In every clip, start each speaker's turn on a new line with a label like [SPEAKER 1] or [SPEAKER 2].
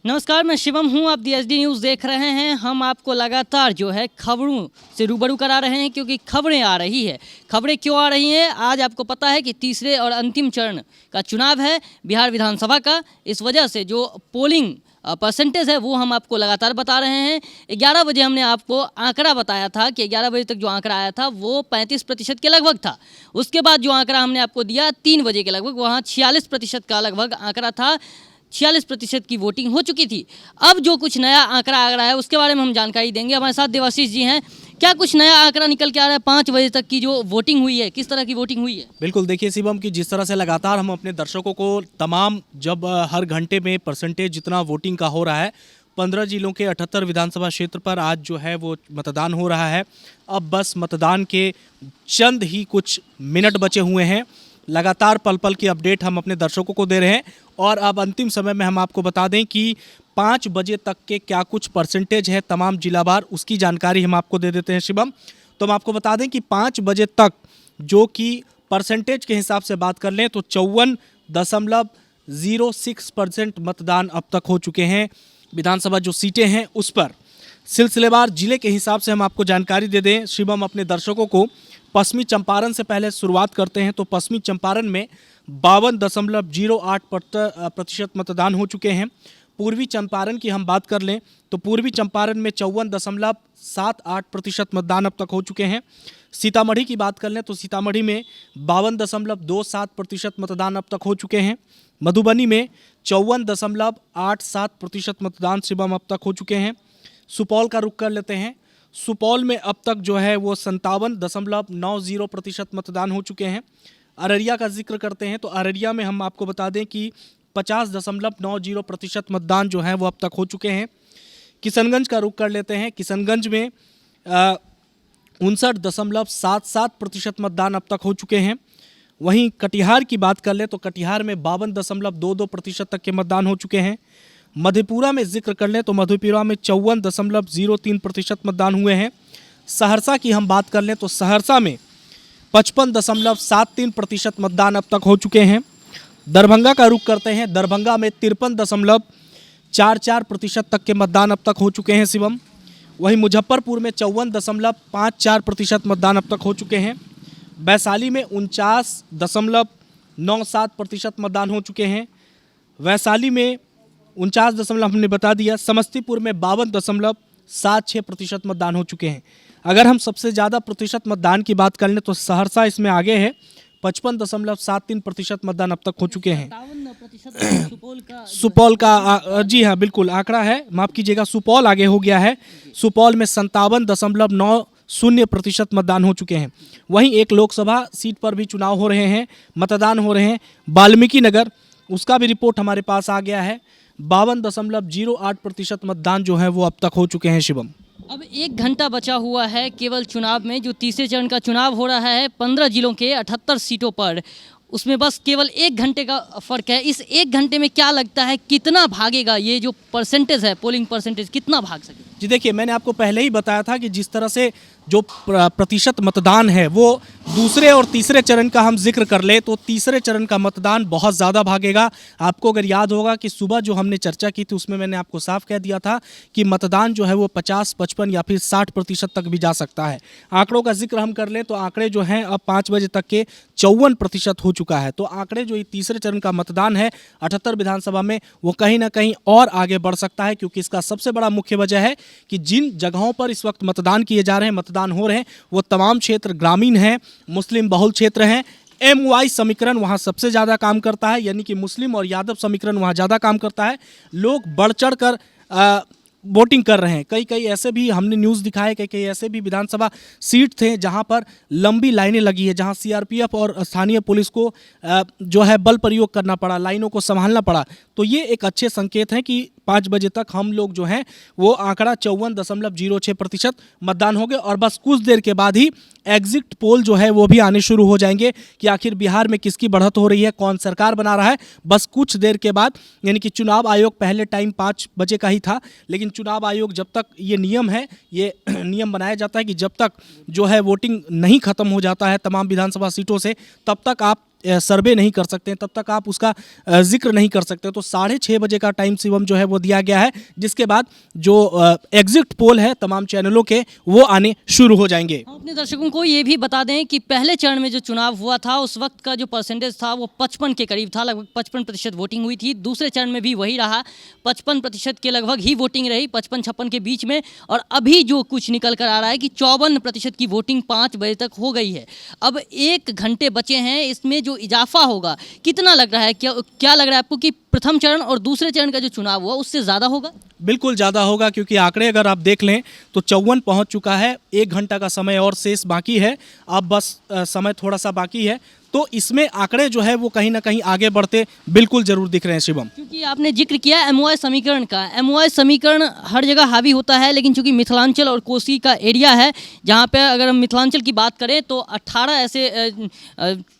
[SPEAKER 1] नमस्कार, मैं शिवम हूं। आप DSD न्यूज़ देख रहे हैं। हम आपको लगातार जो है खबरों से रूबरू करा रहे हैं, क्योंकि खबरें आ रही है। खबरें क्यों आ रही हैं? आज आपको पता है कि तीसरे और अंतिम चरण का चुनाव है बिहार विधानसभा का। इस वजह से जो पोलिंग परसेंटेज है वो हम आपको लगातार बता रहे हैं। 11 बजे हमने आपको आंकड़ा बताया था कि 11 बजे तक जो आंकड़ा आया था वो 35% के लगभग था। उसके बाद जो आंकड़ा हमने आपको दिया 3 बजे के लगभग, वहाँ 46% का लगभग आंकड़ा था। 46% की वोटिंग हो चुकी थी। अब जो कुछ नया आंकड़ा आ रहा है उसके बारे में हम जानकारी देंगे। हमारे साथ देवाशीष जी हैं। क्या कुछ नया आंकड़ा निकल के आ रहा है? 5 बजे तक की जो वोटिंग हुई है, किस तरह की वोटिंग हुई है?
[SPEAKER 2] बिल्कुल, देखिए शिवम कि जिस तरह से लगातार हम अपने दर्शकों को तमाम जब हर घंटे में परसेंटेज जितना वोटिंग का हो रहा है, 15 जिलों के 78 विधानसभा क्षेत्र पर आज जो है वो मतदान हो रहा है। अब बस मतदान के चंद ही कुछ मिनट बचे हुए हैं। लगातार पल पल की अपडेट हम अपने दर्शकों को दे रहे हैं और अब अंतिम समय में हम आपको बता दें कि 5 बजे तक के क्या कुछ परसेंटेज है तमाम जिलावार, उसकी जानकारी हम आपको दे देते हैं शिवम। तो हम आपको बता दें कि 5 बजे तक जो कि परसेंटेज के हिसाब से बात कर लें तो 54.06% मतदान अब तक हो चुके हैं। विधानसभा जो सीटें हैं उस पर सिलसिलेवार जिले के हिसाब से हम आपको जानकारी दे दें शिवम अपने दर्शकों को। पश्चिमी चंपारण से पहले शुरुआत करते हैं तो पश्चिमी चंपारण में 52.08% मतदान हो चुके हैं। पूर्वी चंपारण की हम बात कर लें तो पूर्वी चंपारण में 54.78% मतदान अब तक हो चुके हैं। सीतामढ़ी की बात कर लें तो सीतामढ़ी में 52.27% मतदान अब तक हो चुके हैं। मधुबनी में 54.87% मतदान शिवम अब तक हो चुके हैं। सुपौल का रुख कर लेते हैं। सुपौल में अब तक जो है वो 57.90% मतदान हो चुके हैं। अररिया का जिक्र करते हैं तो अररिया में हम आपको बता दें कि 50.90% मतदान जो है वो अब तक हो चुके हैं। किशनगंज का रुख कर लेते हैं। किशनगंज में 59.77% मतदान अब तक हो चुके हैं। वहीं कटिहार की बात कर ले तो कटिहार में 52.22% तक के मतदान हो चुके हैं। मधेपुरा में जिक्र कर लें तो मधेपुरा में 54.03% मतदान हुए हैं। सहरसा की हम बात कर लें तो सहरसा में 55.73% मतदान अब तक हो चुके हैं। दरभंगा का रुख करते हैं। दरभंगा में 53.44% तक के मतदान अब तक हो चुके हैं शिवम। वहीं मुजफ्फरपुर में 54.54% मतदान अब तक हो चुके हैं। वैशाली में 49.97% मतदान हो चुके हैं। वैशाली में 49 हमने बता दिया। समस्तीपुर में 52.76% मतदान हो चुके हैं। अगर हम सबसे ज़्यादा प्रतिशत मतदान की बात कर लें तो सहरसा इसमें आगे है। 55.73% मतदान अब तक हो चुके हैं। सुपौल का जी हाँ बिल्कुल आंकड़ा है, माफ़ कीजिएगा, सुपौल आगे हो गया है। सुपौल में 57.90% मतदान हो चुके हैं। वहीं एक लोकसभा सीट पर भी चुनाव हो रहे हैं, मतदान हो रहे हैं। वाल्मीकि नगर, उसका भी रिपोर्ट हमारे पास आ गया है। 52.08% मतदान जो है वो अब तक हो चुके हैं शिवम।
[SPEAKER 1] अब 1 घंटा बचा हुआ है केवल चुनाव में। जो तीसरे चरण का चुनाव हो रहा है 15 जिलों के 78 सीटों पर, उसमें बस केवल 1 घंटे का फ़र्क है। इस 1 घंटे में क्या लगता है कितना भागेगा ये जो परसेंटेज है, पोलिंग परसेंटेज कितना भाग सके?
[SPEAKER 2] जी देखिए, मैंने आपको पहले ही बताया था कि जिस तरह से जो प्रतिशत मतदान है वो दूसरे और तीसरे चरण का हम जिक्र कर ले तो तीसरे चरण का मतदान बहुत ज़्यादा भागेगा। आपको अगर याद होगा कि सुबह जो हमने चर्चा की थी उसमें मैंने आपको साफ कह दिया था कि मतदान जो है वो 50, 55 या फिर 60% तक भी जा सकता है। आंकड़ों का जिक्र हम कर लें तो आंकड़े जो हैं अब 5 बजे तक के 54% हो चुका है। तो आंकड़े जो ये तीसरे चरण का मतदान है 78 विधानसभा में वो कहीं ना कहीं और आगे बढ़ सकता है, क्योंकि इसका सबसे बड़ा मुख्य वजह है कि जिन जगहों पर इस वक्त मतदान किए जा रहे हैं, मतदान हो रहे हैं, वो तमाम क्षेत्र ग्रामीण हैं, मुस्लिम बहुल क्षेत्र हैं। MY समीकरण वहाँ सबसे ज़्यादा काम करता है, यानी कि मुस्लिम और यादव समीकरण वहाँ ज़्यादा काम करता है। लोग बढ़ चढ़ कर वोटिंग कर रहे हैं। कई ऐसे भी हमने न्यूज़ दिखाए, कई ऐसे भी विधानसभा सीट थे जहां पर लंबी लाइनें लगी है, जहां CRPF और स्थानीय पुलिस को जो है बल प्रयोग करना पड़ा, लाइनों को संभालना पड़ा। तो ये एक अच्छे संकेत हैं कि 5 बजे तक हम लोग जो हैं वो आंकड़ा 54.06% मतदान हो गए और बस कुछ देर के बाद ही एग्जिट पोल जो है वो भी आने शुरू हो जाएंगे कि आखिर बिहार में किसकी बढ़त हो रही है, कौन सरकार बना रहा है। बस कुछ देर के बाद, यानी कि चुनाव आयोग पहले टाइम 5 बजे का ही था, लेकिन चुनाव आयोग जब तक ये नियम है, ये नियम बनाया जाता है कि जब तक जो है वोटिंग नहीं खत्म हो जाता है तमाम विधानसभा सीटों से, तब तक आप सर्वे नहीं कर सकते हैं, तब तक आप उसका जिक्र नहीं कर सकते। तो 6:30 बजे का टाइम शिवम जो है वो दिया गया है, जिसके बाद जो एग्जिट पोल है तमाम चैनलों के वो आने शुरू हो जाएंगे।
[SPEAKER 1] हम अपने दर्शकों को ये भी बता दें कि पहले चरण में जो चुनाव हुआ था उस वक्त का जो परसेंटेज था वो 55 के करीब था, लगभग 55% वोटिंग हुई थी। दूसरे चरण में भी वही रहा, 55% के लगभग ही वोटिंग रही, 55-56 के बीच में। और अभी जो कुछ निकल कर आ रहा है कि 54% की वोटिंग 5 बजे तक हो गई है। अब 1 घंटे बचे हैं, इसमें जो इजाफा होगा कितना लग रहा है, क्या लग रहा है आपको कि प्रथम चरण और दूसरे चरण का जो चुनाव हुआ उससे ज़्यादा होगा?
[SPEAKER 2] बिल्कुल ज़्यादा होगा, क्योंकि आंकड़े अगर आप देख लें तो 54 पहुंच चुका है, 1 घंटा का समय और शेष बाकी है, अब बस समय थोड़ा सा बाकी है। तो इसमें आंकड़े जो है वो कहीं ना कहीं आगे बढ़ते बिल्कुल जरूर दिख रहे हैं शिवम।
[SPEAKER 1] क्योंकि आपने जिक्र किया एमओआई समीकरण का, एमओआई समीकरण हर जगह हावी होता है, लेकिन चूंकि मिथिलांचल और कोसी का एरिया है, जहाँ पे अगर हम मिथिलांचल की बात करें तो 18 ऐसे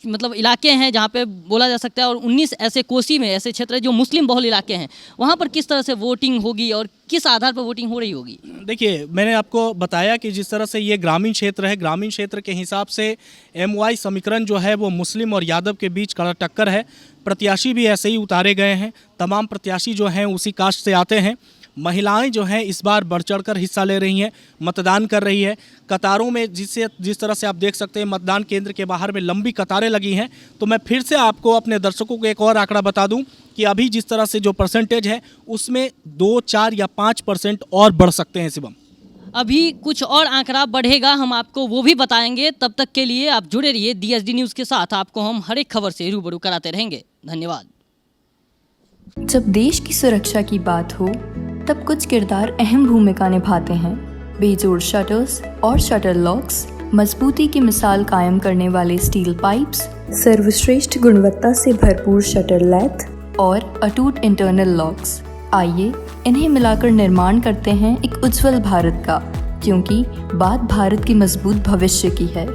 [SPEAKER 1] मतलब इलाके हैं जहाँ पे बोला जा सकता है, और 19 ऐसे कोसी में ऐसे क्षेत्र है जो मुस्लिम बहुल इलाके हैं। वहाँ पर किस तरह से वोटिंग होगी और किस आधार पर वोटिंग हो रही होगी?
[SPEAKER 2] देखिए, मैंने आपको बताया कि जिस तरह से ये ग्रामीण क्षेत्र है, ग्रामीण क्षेत्र के हिसाब से एमओआई समीकरण जो है वो मुस्लिम और यादव के बीच कड़ा टक्कर है। प्रत्याशी भी ऐसे ही उतारे गए हैं, तमाम प्रत्याशी जो हैं उसी कास्ट से आते हैं। महिलाएं जो हैं इस बार बढ़ चढ़ कर हिस्सा ले रही हैं, मतदान कर रही है कतारों में, जिस तरह से आप देख सकते हैं मतदान केंद्र के बाहर में लंबी कतारें लगी हैं। तो मैं फिर से आपको अपने दर्शकों को एक और आंकड़ा बता दूं कि अभी जिस तरह से जो परसेंटेज है उसमें 2, 4 या 5% और बढ़ सकते हैं शिवम।
[SPEAKER 1] अभी कुछ और आंकड़ा बढ़ेगा, हम आपको वो भी बताएंगे। तब तक के लिए आप जुड़े रहिए DSD न्यूज़ के साथ, आपको हम हर एक खबर से रूबरू कराते रहेंगे। धन्यवाद।
[SPEAKER 3] जब देश की सुरक्षा की बात हो तब कुछ किरदार अहम भूमिका निभाते हैं। बेजोड़ शटर्स और शटर लॉक्स, मजबूती की मिसाल कायम करने वाले स्टील पाइप्स, सर्वश्रेष्ठ गुणवत्ता से भरपूर शटर लैथ और अटूट इंटरनल लॉक्स। आइए इन्हें मिलाकर निर्माण करते हैं एक उज्जवल भारत का, क्योंकि बात भारत की मजबूत भविष्य की है।